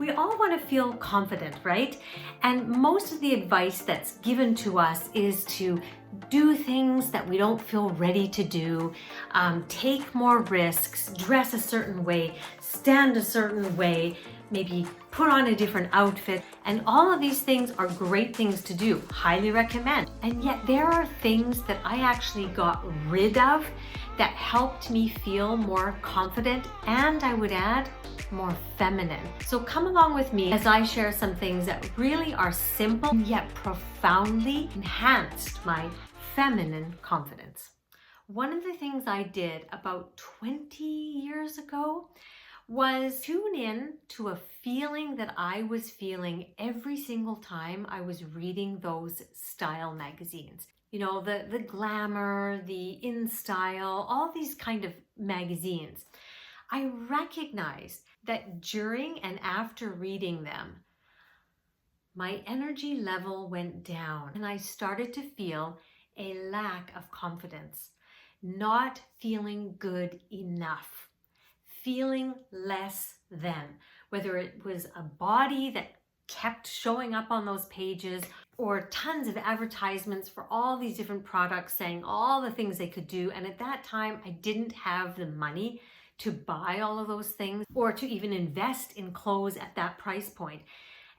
We all want to feel confident, right? And most of the advice that's given to us is to do things that we don't feel ready to do, take more risks, dress a certain way, stand a certain way, maybe put on a different outfit. And all of these things are great things to do, highly recommend. And yet there are things that I actually got rid of that helped me feel more confident, and I would add, more feminine. So come along with me as I share some things that really are simple yet profoundly enhanced my feminine confidence. One of the things I did about 20 years ago was tune in to a feeling that I was feeling every single time I was reading those style magazines. You know, the Glamour, the In Style, all these kind of magazines. I recognized that during and after reading them, my energy level went down and I started to feel a lack of confidence, not feeling good enough, feeling less than, whether it was a body that kept showing up on those pages or tons of advertisements for all these different products saying all the things they could do. And at that time, I didn't have the money to buy all of those things or to even invest in clothes at that price point.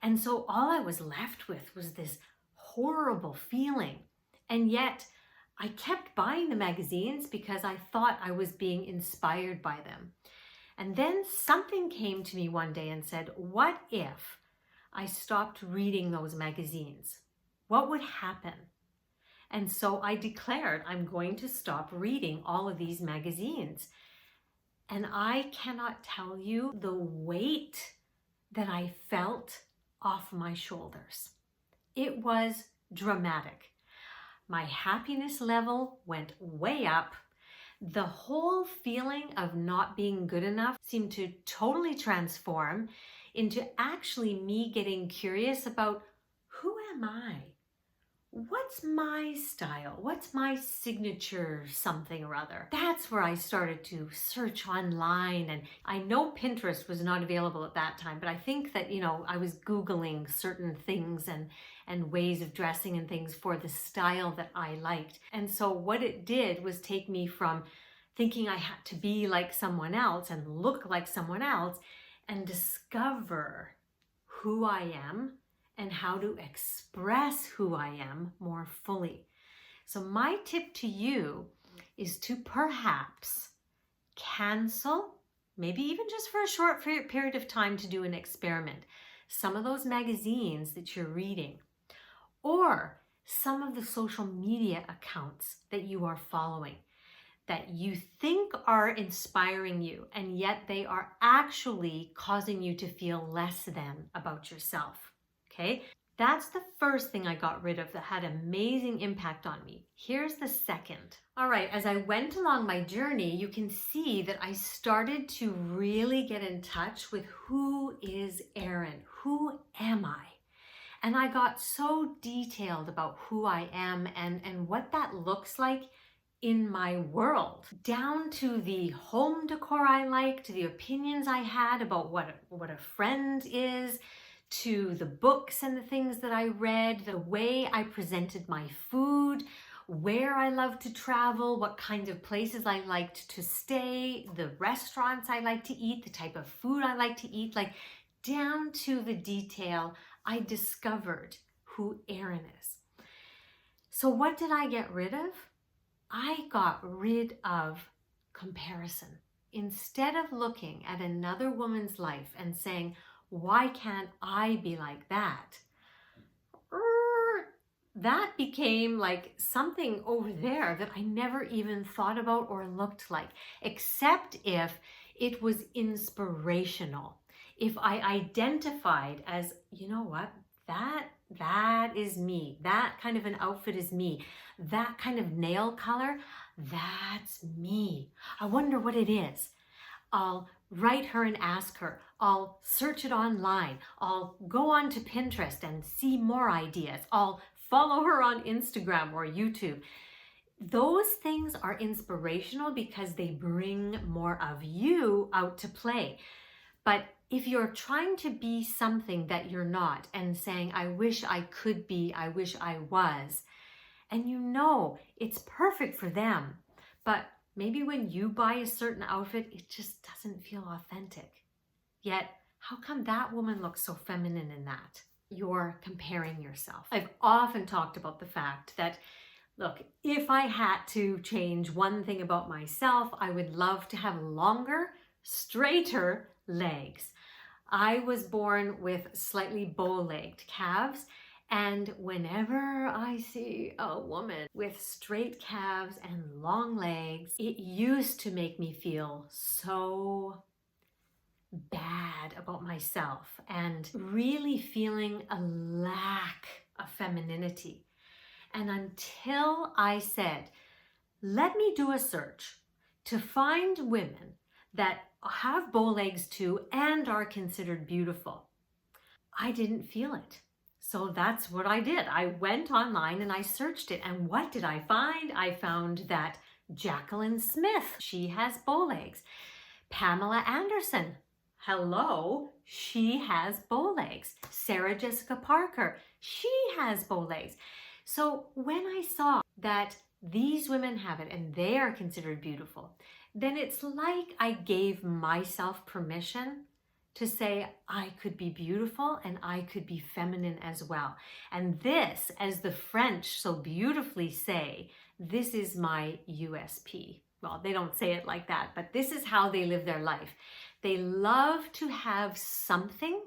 And so all I was left with was this horrible feeling. And yet I kept buying the magazines because I thought I was being inspired by them. And then something came to me one day and said, what if I stopped reading those magazines? What would happen? And so I declared I'm going to stop reading all of these magazines. And I cannot tell you the weight that I felt off my shoulders. It was dramatic. My happiness level went way up. The whole feeling of not being good enough seemed to totally transform into actually me getting curious about who am I? What's my style? What's my signature something or other? That's where I started to search online. And I know Pinterest was not available at that time, but I think that, I was Googling certain things and ways of dressing and things for the style that I liked. And so what it did was take me from thinking I had to be like someone else and look like someone else and discover who I am and how to express who I am more fully. So my tip to you is to perhaps cancel, maybe even just for a short period of time to do an experiment, some of those magazines that you're reading, or some of the social media accounts that you are following that you think are inspiring you, and yet they are actually causing you to feel less than about yourself. Okay, that's the first thing I got rid of that had amazing impact on me. Here's the second. All right, as I went along my journey, you can see that I started to really get in touch with who is Erin? Who am I? And I got so detailed about who I am and what that looks like in my world, down to the home decor I like, to the opinions I had about what a friend is, to the books and the things that I read, the way I presented my food, where I love to travel, what kinds of places I liked to stay, the restaurants I like to eat, the type of food I like to eat, like down to the detail, I discovered who Erin is. So what did I get rid of? I got rid of comparison. Instead of looking at another woman's life and saying, why can't I be like that? That became like something over there that I never even thought about or looked like, except if it was inspirational. If I identified as, you know what, that is me. That kind of an outfit is me. That kind of nail color, that's me. I wonder what it is. I'll write her and ask her. I'll search it online. I'll go on to Pinterest and see more ideas. I'll follow her on Instagram or YouTube. Those things are inspirational because they bring more of you out to play. But If you're trying to be something that you're not and saying, I wish I could be, I wish I was, and you know it's perfect for them, but maybe when you buy a certain outfit, it just doesn't feel authentic. Yet, how come that woman looks so feminine in that? You're comparing yourself. I've often talked about the fact that, look, if I had to change one thing about myself, I would love to have longer, straighter legs. I was born with slightly bow-legged calves, and whenever I see a woman with straight calves and long legs, it used to make me feel so bad about myself and really feeling a lack of femininity. And until I said, let me do a search to find women that have bow legs too and are considered beautiful, I didn't feel it. So that's what I did. I went online and I searched it. And what did I find? I found that Jacqueline Smith, she has bow legs. Pamela Anderson, hello, she has bow legs. Sarah Jessica Parker, she has bow legs. So when I saw that these women have it and they are considered beautiful, then it's like I gave myself permission to say I could be beautiful and I could be feminine as well. And this, as the French so beautifully say, this is my USP. Well, they don't say it like that, but this is how they live their life. They love to have something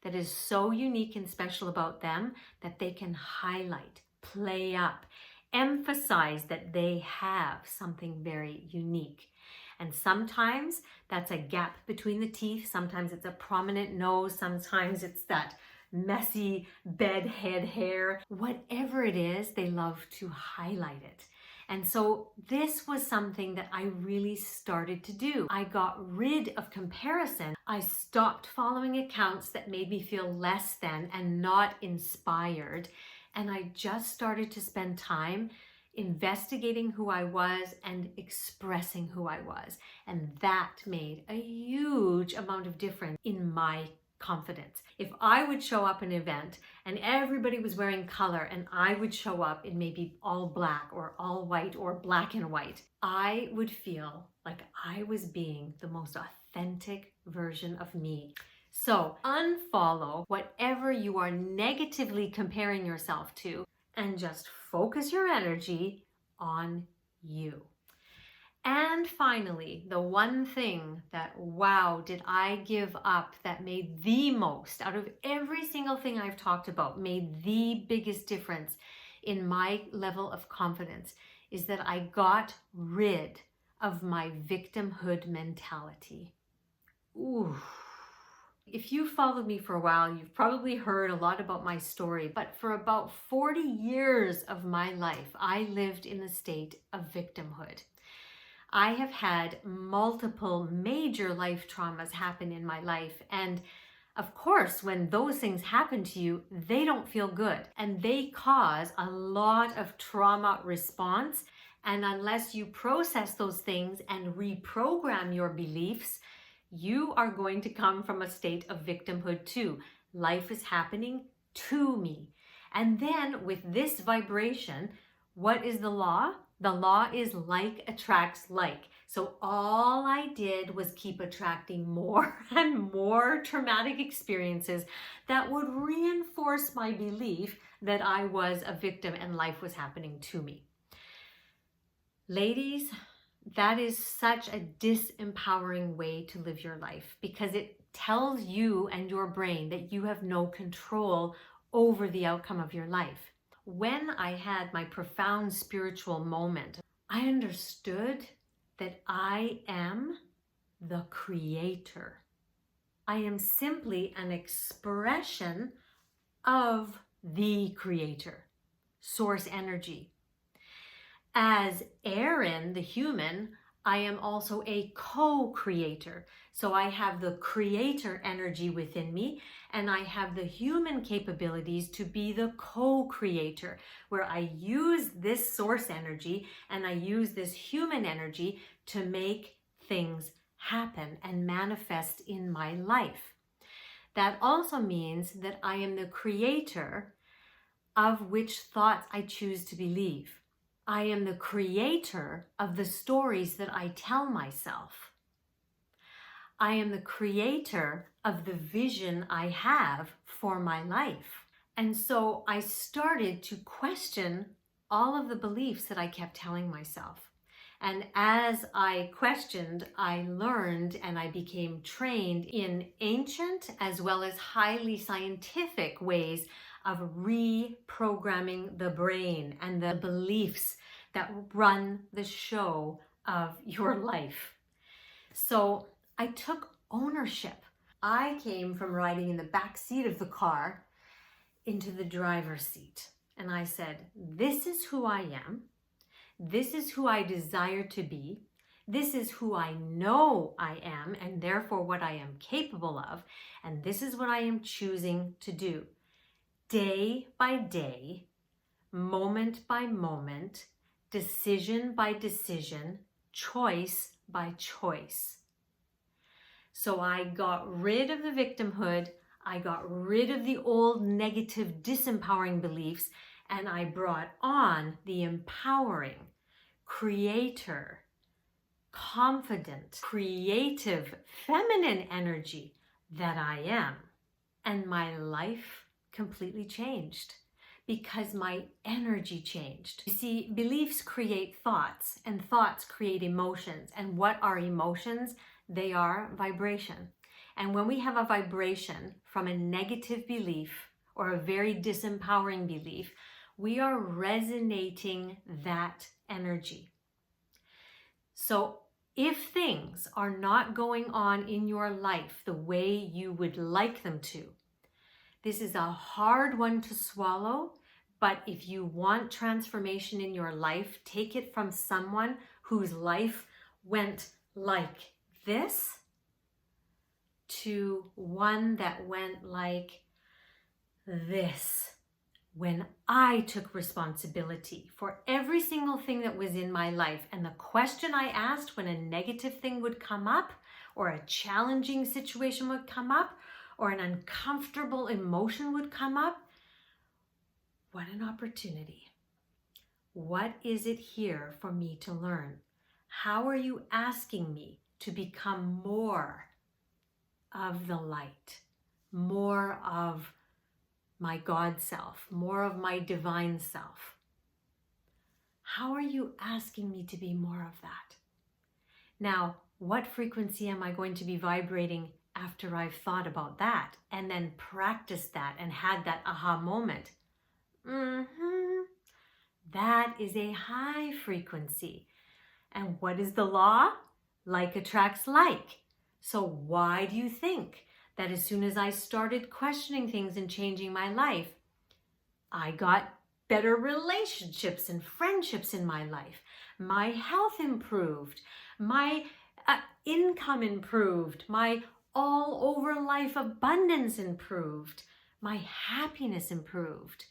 that is so unique and special about them that they can highlight, play up, emphasize that they have something very unique. And sometimes that's a gap between the teeth. Sometimes it's a prominent nose. Sometimes it's that messy bedhead hair. Whatever it is, they love to highlight it. And so this was something that I really started to do. I got rid of comparison. I stopped following accounts that made me feel less than and not inspired. And I just started to spend time investigating who I was and expressing who I was. And that made a huge amount of difference in my confidence. If I would show up at an event and everybody was wearing color and I would show up in maybe all black or all white or black and white, I would feel like I was being the most authentic version of me. So unfollow whatever you are negatively comparing yourself to and just focus your energy on you. And finally, the one thing that, wow, did I give up that made the most out of every single thing I've talked about, made the biggest difference in my level of confidence, is that I got rid of my victimhood mentality. Ooh. If you followed me for a while, you've probably heard a lot about my story, but for about 40 years of my life, I lived in the state of victimhood. I have had multiple major life traumas happen in my life, and of course, when those things happen to you, they don't feel good, and they cause a lot of trauma response, and unless you process those things and reprogram your beliefs, you are going to come from a state of victimhood too. Life is happening to me. And then with this vibration, what is the law? The law is like attracts like. So all I did was keep attracting more and more traumatic experiences that would reinforce my belief that I was a victim and life was happening to me. Ladies, that is such a disempowering way to live your life because it tells you and your brain that you have no control over the outcome of your life. When I had my profound spiritual moment, I understood that I am the creator. I am simply an expression of the creator, source energy. As Aaron, the human, I am also a co-creator. So I have the creator energy within me, and I have the human capabilities to be the co-creator, where I use this source energy and I use this human energy to make things happen and manifest in my life. That also means that I am the creator of which thoughts I choose to believe. I am the creator of the stories that I tell myself. I am the creator of the vision I have for my life. And so I started to question all of the beliefs that I kept telling myself. And as I questioned, I learned and I became trained in ancient as well as highly scientific ways of reprogramming the brain and the beliefs that run the show of your life. So I took ownership. I came from riding in the back seat of the car into the driver's seat. And I said, this is who I am. This is who I desire to be. This is who I know I am, and therefore what I am capable of. And this is what I am choosing to do. Day by day, moment by moment, decision by decision, choice by choice. So I got rid of the victimhood. I got rid of the old negative, disempowering beliefs, and I brought on the empowering, creator, confident, creative, feminine energy that I am. And my life completely changed because my energy changed. You see, beliefs create thoughts, and thoughts create emotions. And what are emotions? They are vibration. And when we have a vibration from a negative belief or a very disempowering belief, we are resonating that energy. So if things are not going on in your life the way you would like them to, this is a hard one to swallow, but if you want transformation in your life, take it from someone whose life went like this to one that went like this. When I took responsibility for every single thing that was in my life, and the question I asked when a negative thing would come up, or a challenging situation would come up, or an uncomfortable emotion would come up, what an opportunity. What is it here for me to learn? How are you asking me to become more of the light, more of my God self, more of my divine self? How are you asking me to be more of that? Now, what frequency am I going to be vibrating after I've thought about that and then practiced that and had that aha moment? That is a high frequency. And what is the law? Like attracts like. So why do you think that as soon as I started questioning things and changing my life, I got better relationships and friendships in my life? My health improved. My income improved. My all over life abundance improved. My happiness improved.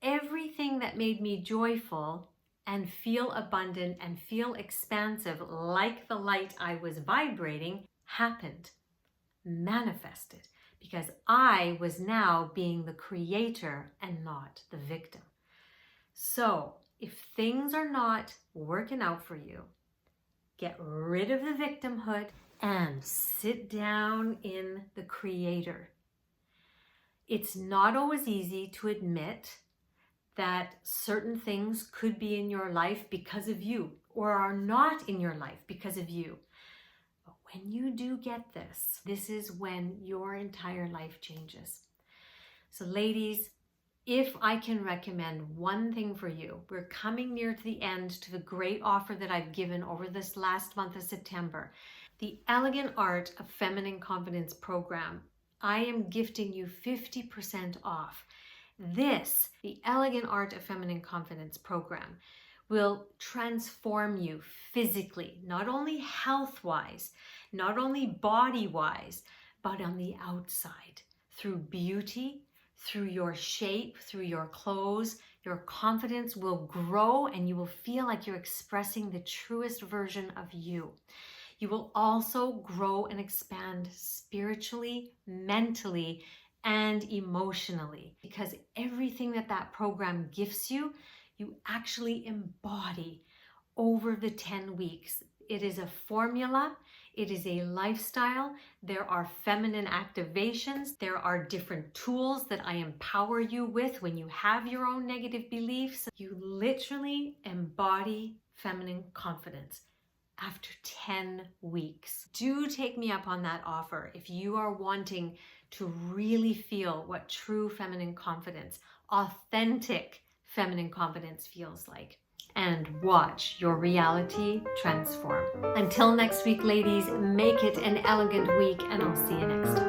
Everything that made me joyful and feel abundant and feel expansive like the light I was vibrating happened, manifested, because I was now being the creator and not the victim. So if things are not working out for you, get rid of the victimhood and sit down in the creator. It's not always easy to admit that certain things could be in your life because of you or are not in your life because of you. But when you do get this, this is when your entire life changes. So ladies, if I can recommend one thing for you, we're coming near to the end to the great offer that I've given over this last month of September, the Elegant Art of Feminine Confidence program. I am gifting you 50% off. This, the Elegant Art of Feminine Confidence program, will transform you physically, not only health-wise, not only body-wise, but on the outside, through beauty, through your shape, through your clothes. Your confidence will grow and you will feel like you're expressing the truest version of you. You will also grow and expand spiritually, mentally, and emotionally, because everything that program gives you, you actually embody over the 10 weeks. It is a formula. It is a lifestyle. There are feminine activations. There are different tools that I empower you with when you have your own negative beliefs. You literally embody feminine confidence after 10 weeks. Do take me up on that offer if you are wanting to really feel what true feminine confidence, authentic feminine confidence feels like, and watch your reality transform. Until next week, ladies, make it an elegant week, and I'll see you next time.